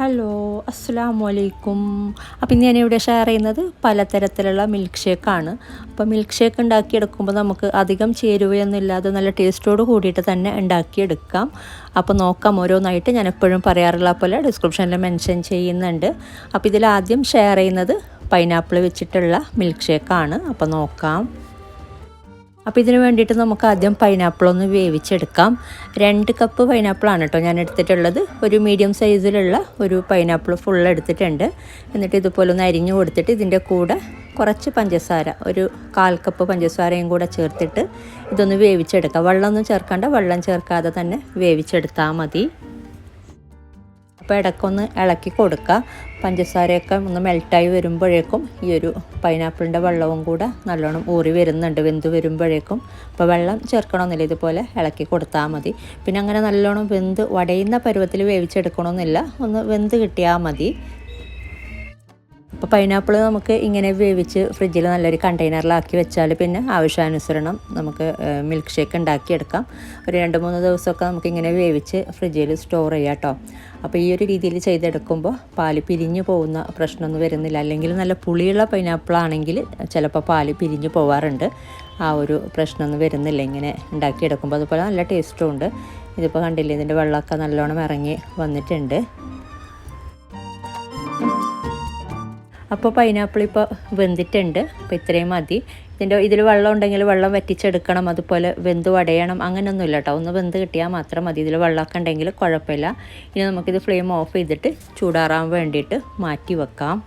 Hello, അസ്സലാമു അലൈക്കും. അപ്പം ഞാനിവിടെ ഷെയർ ചെയ്യുന്നത് പലതരത്തിലുള്ള മിൽക്ക് ഷേക്കാണ്. അപ്പോൾ മിൽക്ക് ഷേക്ക് ഉണ്ടാക്കിയെടുക്കുമ്പോൾ നമുക്ക് അധികം ചേരുവയൊന്നും ഇല്ലാതെ നല്ല ടേസ്റ്റോട് കൂടിയിട്ട് തന്നെ ഉണ്ടാക്കിയെടുക്കാം. അപ്പോൾ നോക്കാം ഓരോന്നായിട്ട്. ഞാൻ എപ്പോഴും പറയാറുള്ള പോലെ ഡിസ്ക്രിപ്ഷനിൽ മെൻഷൻ ചെയ്യുന്നുണ്ട്. അപ്പോൾ ഇതിലാദ്യം ഷെയർ ചെയ്യുന്നത് പൈനാപ്പിൾ വെച്ചിട്ടുള്ള മിൽക്ക് ഷേക്കാണ്. അപ്പോൾ നോക്കാം. അപ്പോൾ ഇതിന് വേണ്ടിയിട്ട് നമുക്ക് ആദ്യം പൈനാപ്പിൾ ഒന്ന് വേവിച്ചെടുക്കാം. 2 കപ്പ് പൈനാപ്പിളാണ് കേട്ടോ ഞാൻ എടുത്തിട്ടുള്ളത്. ഒരു മീഡിയം സൈസിലുള്ള ഒരു പൈനാപ്പിൾ ഫുൾ എടുത്തിട്ടുണ്ട്. എന്നിട്ട് ഇതുപോലെ ഒന്ന് അരിഞ്ഞു കൊടുത്തിട്ട് ഇതിൻ്റെ കൂടെ കുറച്ച് പഞ്ചസാര, ഒരു 1/4 കപ്പ് പഞ്ചസാരയും കൂടെ ചേർത്തിട്ട് ഇതൊന്ന് വേവിച്ചെടുക്കാം. വെള്ളമൊന്നും ചേർക്കേണ്ട, വെള്ളം ചേർക്കാതെ തന്നെ വേവിച്ചെടുത്താൽ മതി. അപ്പോൾ ഇടയ്ക്കൊന്ന് ഇളക്കി കൊടുക്കുക. പഞ്ചസാരയൊക്കെ ഒന്ന് മെൽറ്റായി വരുമ്പോഴേക്കും ഈ ഒരു പൈനാപ്പിളിൻ്റെ വെള്ളവും കൂടെ നല്ലോണം ഊറി വരുന്നുണ്ട് വെന്ത് വരുമ്പോഴേക്കും. അപ്പോൾ വെള്ളം ചേർക്കണമെന്നില്ല, ഇതുപോലെ ഇളക്കി കൊടുത്താൽ മതി. പിന്നെ അങ്ങനെ നല്ലോണം വെന്ത് ഉടയുന്ന പരുവത്തിൽ വേവിച്ചെടുക്കണമെന്നില്ല, ഒന്ന് വെന്ത് കിട്ടിയാൽ മതി. അപ്പോൾ പൈനാപ്പിൾ നമുക്ക് ഇങ്ങനെ വേവിച്ച് ഫ്രിഡ്ജിൽ നല്ലൊരു കണ്ടെയ്നറിലാക്കി വെച്ചാൽ പിന്നെ ആവശ്യാനുസരണം നമുക്ക് മിൽക്ക് ഷേക്ക് ഉണ്ടാക്കിയെടുക്കാം. ഒരു 2-3 ദിവസമൊക്കെ നമുക്കിങ്ങനെ വേവിച്ച് ഫ്രിഡ്ജിൽ സ്റ്റോർ ചെയ്യാം കേട്ടോ. അപ്പോൾ ഈ ഒരു രീതിയിൽ ചെയ്തെടുക്കുമ്പോൾ പാല് പിരിഞ്ഞു പോകുന്ന പ്രശ്നമൊന്നും വരുന്നില്ല. അല്ലെങ്കിൽ നല്ല പുളിയുള്ള പൈനാപ്പിൾ ആണെങ്കിൽ ചിലപ്പോൾ പാല് പിരിഞ്ഞു പോവാറുണ്ട്. ആ ഒരു പ്രശ്നമൊന്നും വരുന്നില്ല ഇങ്ങനെ ഉണ്ടാക്കിയെടുക്കുമ്പോൾ. അതുപോലെ നല്ല ടേസ്റ്റും ഉണ്ട്. ഇതിപ്പോൾ കണ്ടില്ലേ, ഇതിൻ്റെ വെള്ളമൊക്കെ നല്ലോണം ഇറങ്ങി വന്നിട്ടുണ്ട്. അപ്പോൾ പൈനാപ്പിൾ ഇപ്പോൾ വെന്തിട്ടുണ്ട്. അപ്പോൾ ഇത്രയും മതി. ഇതിൽ വെള്ളം ഉണ്ടെങ്കിൽ വെള്ളം വറ്റിച്ചെടുക്കണം, അതുപോലെ വെന്ത് വടയണം, അങ്ങനെയൊന്നുമില്ല കേട്ടോ. ഒന്ന് വെന്ത് കിട്ടിയാൽ മാത്രം മതി. ഇതിൽ വെള്ളമൊക്കെ ഉണ്ടെങ്കിൽ കുഴപ്പമില്ല. ഇനി നമുക്കിത് ഫ്ലെയിം ഓഫ് ചെയ്തിട്ട് ചൂടാറാൻ വേണ്ടിയിട്ട് മാറ്റി വെക്കാം.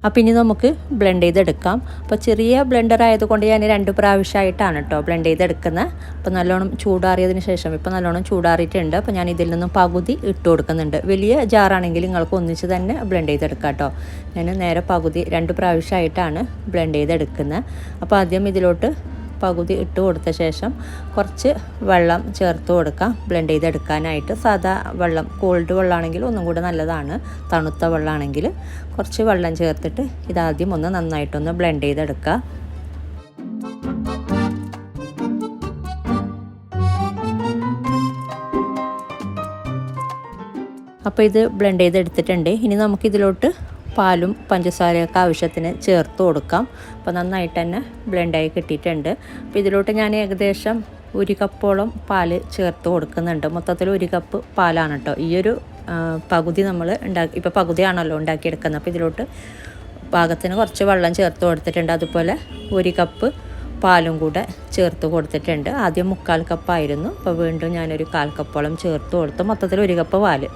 അപ്പോൾ ഇനി നമുക്ക് ബ്ലെൻഡ് ചെയ്തെടുക്കാം. അപ്പോൾ ചെറിയ ബ്ലെൻഡർ ആയതുകൊണ്ട് ഞാൻ 2 പ്രാവശ്യമായിട്ടാണ് കേട്ടോ ബ്ലെൻഡ് ചെയ്തെടുക്കുന്നത്. അപ്പോൾ നല്ലോണം ചൂടാറിയതിന് ശേഷം, ഇപ്പോൾ നല്ലോണം ചൂടാറിയിട്ടുണ്ട്. അപ്പോൾ ഞാൻ ഇതിൽ നിന്നും പകുതി ഇട്ട് കൊടുക്കുന്നുണ്ട്. വലിയ ജാറാണെങ്കിൽ നിങ്ങൾക്ക് ഒന്നിച്ച് തന്നെ ബ്ലെൻഡ് ചെയ്തെടുക്കാം കേട്ടോ. ഞാൻ നേരെ പകുതി 2 പ്രാവശ്യമായിട്ടാണ് ബ്ലെൻഡ് ചെയ്തെടുക്കുന്നത്. അപ്പോൾ ആദ്യം ഇതിലോട്ട് പകുതി ഇട്ട് കൊടുത്ത ശേഷം കുറച്ച് വെള്ളം ചേർത്ത് കൊടുക്കാം ബ്ലെൻഡ് ചെയ്തെടുക്കാനായിട്ട്. സാധാ വെള്ളം, കോൾഡ് വെള്ളമാണെങ്കിൽ ഒന്നും കൂടെ നല്ലതാണ്. തണുത്ത വെള്ളമാണെങ്കിൽ കുറച്ച് വെള്ളം ചേർത്തിട്ട് ഇതാദ്യം ഒന്ന് നന്നായിട്ടൊന്ന് ബ്ലെൻഡ് ചെയ്തെടുക്കുക. അപ്പോൾ ഇത് ബ്ലെൻഡ് ചെയ്തെടുത്തിട്ടുണ്ട്. ഇനി നമുക്കിതിലോട്ട് പാലും പഞ്ചസാരയൊക്കെ ആവശ്യത്തിന് ചേർത്ത് കൊടുക്കാം. അപ്പോൾ നന്നായിട്ട് തന്നെ ബ്ലെൻഡായി കിട്ടിയിട്ടുണ്ട്. അപ്പോൾ ഇതിലോട്ട് ഞാൻ ഏകദേശം 1 കപ്പോളം പാല് ചേർത്ത് കൊടുക്കുന്നുണ്ട്. മൊത്തത്തിൽ 1 കപ്പ് പാലാണ് കേട്ടോ. ഈ ഒരു പകുതി നമ്മൾ ഇപ്പോൾ പകുതിയാണല്ലോ ഉണ്ടാക്കിയെടുക്കുന്നത്. അപ്പോൾ ഇതിലോട്ട് പാകത്തിന് കുറച്ച് വെള്ളം ചേർത്ത് കൊടുത്തിട്ടുണ്ട്. അതുപോലെ 1 കപ്പ് പാലും കൂടെ ചേർത്ത് കൊടുത്തിട്ടുണ്ട്. ആദ്യം 1/4 കപ്പായിരുന്നു. അപ്പോൾ വീണ്ടും ഞാനൊരു 1/4 കപ്പോളം ചേർത്ത് കൊടുത്തു. മൊത്തത്തിൽ 1 കപ്പ് പാല്.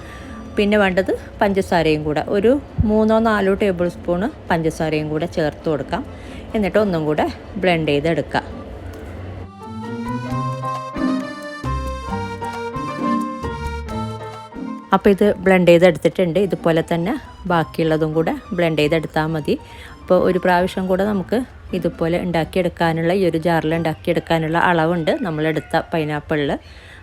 പിന്നെ വേണ്ടത് പഞ്ചസാരയും കൂടെ ഒരു 3-4 ടേബിൾ സ്പൂണ് പഞ്ചസാരയും കൂടെ ചേർത്ത് കൊടുക്കാം. എന്നിട്ട് ഒന്നും കൂടെ ബ്ലെൻഡ് ചെയ്തെടുക്കാം. അപ്പോൾ ഇത് ബ്ലെൻഡ് ചെയ്തെടുത്തിട്ടുണ്ട്. ഇതുപോലെ തന്നെ ബാക്കിയുള്ളതും കൂടെ ബ്ലെൻഡ് ചെയ്തെടുത്താൽ മതി. അപ്പോൾ ഒരു പ്രാവശ്യം കൂടെ നമുക്ക് ഇതുപോലെ ഉണ്ടാക്കിയെടുക്കാനുള്ള, ഈ ഒരു ജാറിൽ ഉണ്ടാക്കിയെടുക്കാനുള്ള അളവുണ്ട് നമ്മളെടുത്ത പൈനാപ്പിളിൽ.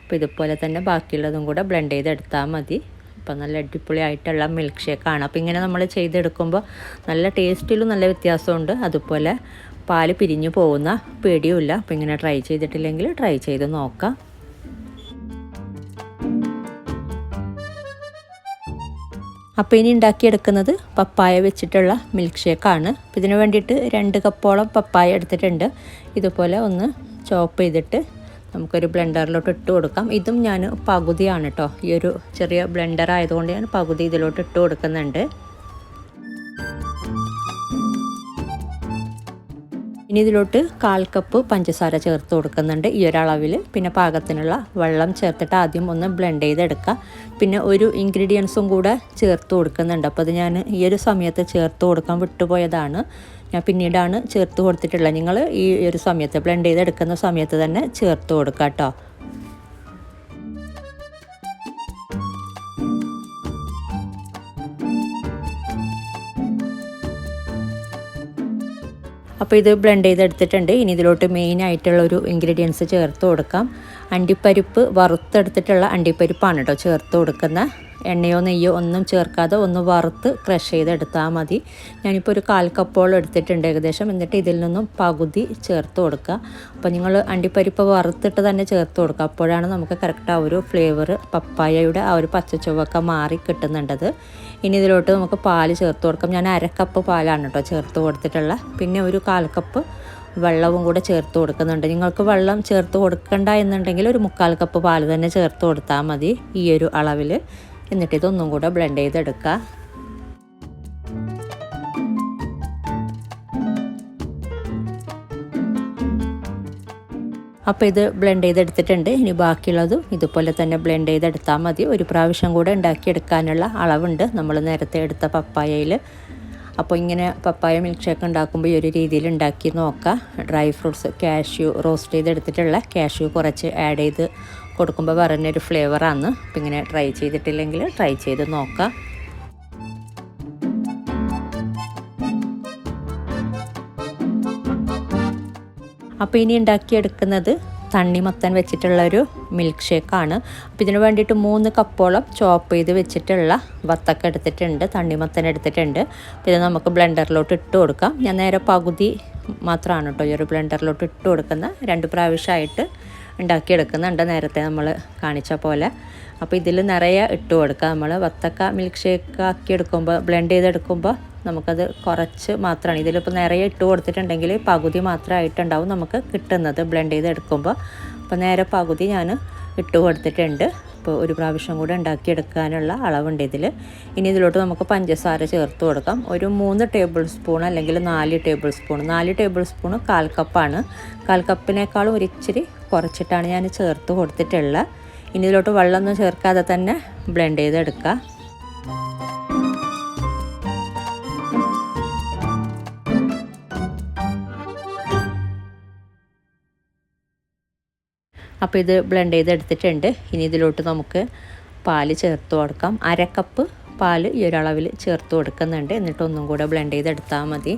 അപ്പോൾ ഇതുപോലെ തന്നെ ബാക്കിയുള്ളതും കൂടെ ബ്ലെൻഡ് ചെയ്തെടുത്താൽ മതി. അപ്പോൾ നല്ല അടിപൊളിയായിട്ടുള്ള മിൽക്ക് ഷേക്കാണ്. അപ്പോൾ ഇങ്ങനെ നമ്മൾ ചെയ്തെടുക്കുമ്പോൾ നല്ല ടേസ്റ്റിലും നല്ല വ്യത്യാസമുണ്ട്. അതുപോലെ പാല് പിരിഞ്ഞു പോകുന്ന പേടിയുമില്ല. അപ്പോൾ ഇങ്ങനെ ട്രൈ ചെയ്തിട്ടില്ലെങ്കിൽ ട്രൈ ചെയ്ത് നോക്കാം. അപ്പോൾ ഇനി ഉണ്ടാക്കിയെടുക്കുന്നത് പപ്പായ വെച്ചിട്ടുള്ള മിൽക്ക് ഷേക്കാണ്. അപ്പോൾ ഇതിന് വേണ്ടിയിട്ട് 2 കപ്പോളം പപ്പായ എടുത്തിട്ടുണ്ട്. ഇതുപോലെ ഒന്ന് ചോപ്പ് ചെയ്തിട്ട് നമുക്കൊരു ബ്ലെൻഡറിലോട്ട് ഇട്ട് കൊടുക്കാം. ഇതും ഞാൻ പകുതിയാണ് കേട്ടോ. ഈ ഒരു ചെറിയ ബ്ലെൻഡർ ആയതുകൊണ്ട് ഞാൻ പകുതി ഇതിലോട്ട് ഇട്ട് കൊടുക്കുന്നുണ്ട്. ഇനി ഇതിലോട്ട് 1/4 കപ്പ് പഞ്ചസാര ചേർത്ത് കൊടുക്കുന്നുണ്ട് ഈ ഒരളവിൽ. പിന്നെ പാകത്തിനുള്ള വെള്ളം ചേർത്തിട്ട് ആദ്യം ഒന്ന് ബ്ലെൻഡ് ചെയ്തെടുക്കുക. പിന്നെ ഒരു ഇൻഗ്രീഡിയൻസും കൂടെ ചേർത്ത് കൊടുക്കുന്നുണ്ട്. അപ്പോൾ അത് ഞാൻ ഈ ഒരു സമയത്ത് ചേർത്ത് കൊടുക്കാൻ വിട്ടുപോയതാണ്. ഞാൻ പിന്നീടാണ് ചേർത്ത് കൊടുത്തിട്ടുള്ളത്. നിങ്ങൾ ഈ ഒരു സമയത്ത് ബ്ലെൻഡ് ചെയ്തെടുക്കുന്ന സമയത്ത് തന്നെ ചേർത്ത് കൊടുക്കുക കേട്ടോ. അപ്പോൾ ഇത് ബ്ലെൻഡ് ചെയ്തെടുത്തിട്ടുണ്ട്. ഇനി ഇതിലോട്ട് മെയിനായിട്ടുള്ളൊരു ഇൻഗ്രീഡിയൻസ് ചേർത്ത് കൊടുക്കാം. അണ്ടിപ്പരിപ്പ് വറുത്തെടുത്തിട്ടുള്ള അണ്ടിപ്പരിപ്പാണ് കേട്ടോ ചേർത്ത് കൊടുക്കുന്ന. എണ്ണയോ നെയ്യോ ഒന്നും ചേർക്കാതെ ഒന്ന് വറുത്ത് ക്രഷ് ചെയ്തെടുത്താൽ മതി. ഞാനിപ്പോൾ ഒരു 1/4 കപ്പോളം എടുത്തിട്ടുണ്ട് ഏകദേശം. എന്നിട്ട് ഇതിൽ നിന്നും പകുതി ചേർത്ത് കൊടുക്കുക. അപ്പോൾ നിങ്ങൾ അണ്ടിപ്പരിപ്പ് വറുത്തിട്ട് തന്നെ ചേർത്ത് കൊടുക്കുക. അപ്പോഴാണ് നമുക്ക് കറക്റ്റ് ആ ഒരു ഫ്ലേവർ പപ്പായയുടെ ആ ഒരു പച്ചച്ചുവൊക്കെ മാറി കിട്ടുന്നുണ്ടത്. ഇനി ഇതിലോട്ട് നമുക്ക് പാല് ചേർത്ത് കൊടുക്കാം. ഞാൻ 1/2 കപ്പ് പാലാണ് കേട്ടോ ചേർത്ത് കൊടുത്തിട്ടുള്ള. പിന്നെ ഒരു 1/4 കപ്പ് വെള്ളവും കൂടെ ചേർത്ത് കൊടുക്കുന്നുണ്ട്. നിങ്ങൾക്ക് വെള്ളം ചേർത്ത് കൊടുക്കണ്ട എന്നുണ്ടെങ്കിൽ ഒരു 3/4 കപ്പ് പാൽ തന്നെ ചേർത്ത് കൊടുത്താൽ മതി ഈ ഒരു അളവിൽ. എന്നിട്ട് ഇതൊന്നും കൂടെ ബ്ലെൻഡ് ചെയ്തെടുക്കുക. അപ്പോൾ ഇത് ബ്ലെൻഡ് ചെയ്തെടുത്തിട്ടുണ്ട്. ഇനി ബാക്കിയുള്ളതും ഇതുപോലെ തന്നെ ബ്ലെൻഡ് ചെയ്തെടുത്താൽ മതി. ഒരു പ്രാവശ്യം കൂടെ ഉണ്ടാക്കിയെടുക്കാനുള്ള അളവുണ്ട് നമ്മൾ നേരത്തെ എടുത്ത പപ്പായയിൽ. അപ്പോൾ ഇങ്ങനെ പപ്പായ മിൽക്ക് ഷേക്ക് ഉണ്ടാക്കുമ്പോൾ ഈ ഒരു രീതിയിൽ ഉണ്ടാക്കി നോക്കുക. ഡ്രൈ ഫ്രൂട്ട്സ്, കാഷ്യൂ, റോസ്റ്റ് ചെയ്തെടുത്തിട്ടുള്ള കാഷ്യൂ കുറച്ച് ആഡ് ചെയ്ത് കൊടുക്കുമ്പോൾ പറഞ്ഞൊരു ഫ്ലേവറാണ്. അപ്പോൾ ഇങ്ങനെ ട്രൈ ചെയ്തിട്ടില്ലെങ്കിൽ ട്രൈ ചെയ്ത് നോക്കുക. അപ്പോൾ ഇനി ഉണ്ടാക്കിയെടുക്കുന്നത് തണ്ണിമത്തൻ വെച്ചിട്ടുള്ളൊരു മിൽക്ക് ഷേക്കാണ്. അപ്പോൾ ഇതിന് വേണ്ടിയിട്ട് 3 കപ്പോളം ചോപ്പ് ചെയ്ത് വെച്ചിട്ടുള്ള വത്തക്ക എടുത്തിട്ടുണ്ട്, തണ്ണിമത്തൻ എടുത്തിട്ടുണ്ട്. അപ്പോൾ ഇത് നമുക്ക് ബ്ലെൻഡറിലോട്ട് ഇട്ട് കൊടുക്കാം. ഞാൻ നേരെ പകുതി മാത്രമാണ് കേട്ടോ ഈ ഒരു ബ്ലെൻഡറിലോട്ട് ഇട്ട് കൊടുക്കുന്ന. 2 പ്രാവശ്യമായിട്ട് ഉണ്ടാക്കിയെടുക്കുന്നുണ്ട് നേരത്തെ നമ്മൾ കാണിച്ച പോലെ. അപ്പോൾ ഇതിൽ നിറയെ ഇട്ട് കൊടുക്കുക. നമ്മൾ വത്തക്ക മിൽക്ക് ഷേക്ക് ആക്കിയെടുക്കുമ്പോൾ ബ്ലെൻഡ് ചെയ്തെടുക്കുമ്പോൾ നമുക്കത് കുറച്ച് മാത്രമാണ്. ഇതിലിപ്പോൾ നിറയെ ഇട്ട് കൊടുത്തിട്ടുണ്ടെങ്കിൽ പകുതി മാത്രമായിട്ടുണ്ടാവും നമുക്ക് കിട്ടുന്നത് ബ്ലെൻഡ് ചെയ്തെടുക്കുമ്പോൾ. അപ്പോൾ നേരെ പകുതി ഞാൻ ഇട്ട് കൊടുത്തിട്ടുണ്ട്. അപ്പോൾ ഒരു പ്രാവശ്യം കൂടെ ഉണ്ടാക്കിയെടുക്കാനുള്ള അളവുണ്ട് ഇതിൽ. ഇനി ഇതിലോട്ട് നമുക്ക് പഞ്ചസാര ചേർത്ത് കൊടുക്കാം. ഒരു 3 ടേബിൾ സ്പൂൺ അല്ലെങ്കിൽ 4 ടേബിൾ സ്പൂൺ. 4 ടേബിൾ സ്പൂൺ 1/4 കപ്പാണ്. 1/4 കപ്പിനേക്കാളും ഒരിച്ചിരി കുറച്ചിട്ടാണ് ഞാൻ ചേർത്ത് കൊടുത്തിട്ടുള്ളത്. ഇനി ഇതിലോട്ട് വെള്ളമൊന്നും ചേർക്കാതെ തന്നെ ബ്ലെൻഡ് ചെയ്തെടുക്കുക. അപ്പോൾ ഇത് ബ്ലെൻഡ് ചെയ്തെടുത്തിട്ടുണ്ട്. ഇനി ഇതിലോട്ട് നമുക്ക് പാല് ചേർത്ത് കൊടുക്കാം. 1/2 കപ്പ് പാല് ഈ ഒരളവിൽ ചേർത്ത് കൊടുക്കുന്നുണ്ട്. എന്നിട്ട് ഒന്നും കൂടെ ബ്ലെൻഡ് ചെയ്തെടുത്താൽ മതി.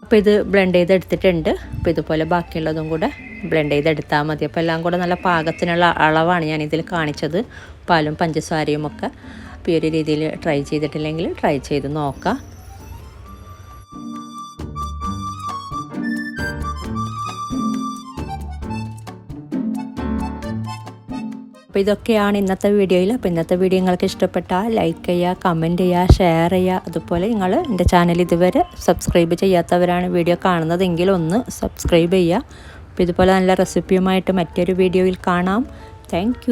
അപ്പോൾ ഇത് ബ്ലെൻഡ് ചെയ്തെടുത്തിട്ടുണ്ട്. അപ്പോൾ ഇതുപോലെ ബാക്കിയുള്ളതും കൂടെ ബ്ലെൻഡ് ചെയ്തെടുത്താൽ മതി. അപ്പോൾ എല്ലാം കൂടെ നല്ല പാകത്തിനുള്ള അളവാണ് ഞാനിതിൽ കാണിച്ചത്, പാലും പഞ്ചസാരയും ഒക്കെ. അപ്പോൾ ഈ ഒരു രീതിയിൽ ട്രൈ ചെയ്തിട്ടില്ലെങ്കിൽ ട്രൈ ചെയ്ത് നോക്കാം. അപ്പോൾ ഇതൊക്കെയാണ് ഇന്നത്തെ വീഡിയോയിൽ. അപ്പോൾ ഇന്നത്തെ വീഡിയോ നിങ്ങൾക്ക് ഇഷ്ടപ്പെട്ടാൽ ലൈക്ക് ചെയ്യുക, കമൻറ്റ് ചെയ്യുക, ഷെയർ ചെയ്യുക. അതുപോലെ നിങ്ങൾ എൻ്റെ ചാനൽ ഇതുവരെ സബ്സ്ക്രൈബ് ചെയ്യാത്തവരാണ് വീഡിയോ കാണുന്നതെങ്കിൽ ഒന്ന് സബ്സ്ക്രൈബ് ചെയ്യുക. അപ്പോൾ ഇതുപോലെ നല്ല റെസിപ്പിയുമായിട്ട് മറ്റൊരു വീഡിയോയിൽ കാണാം. താങ്ക്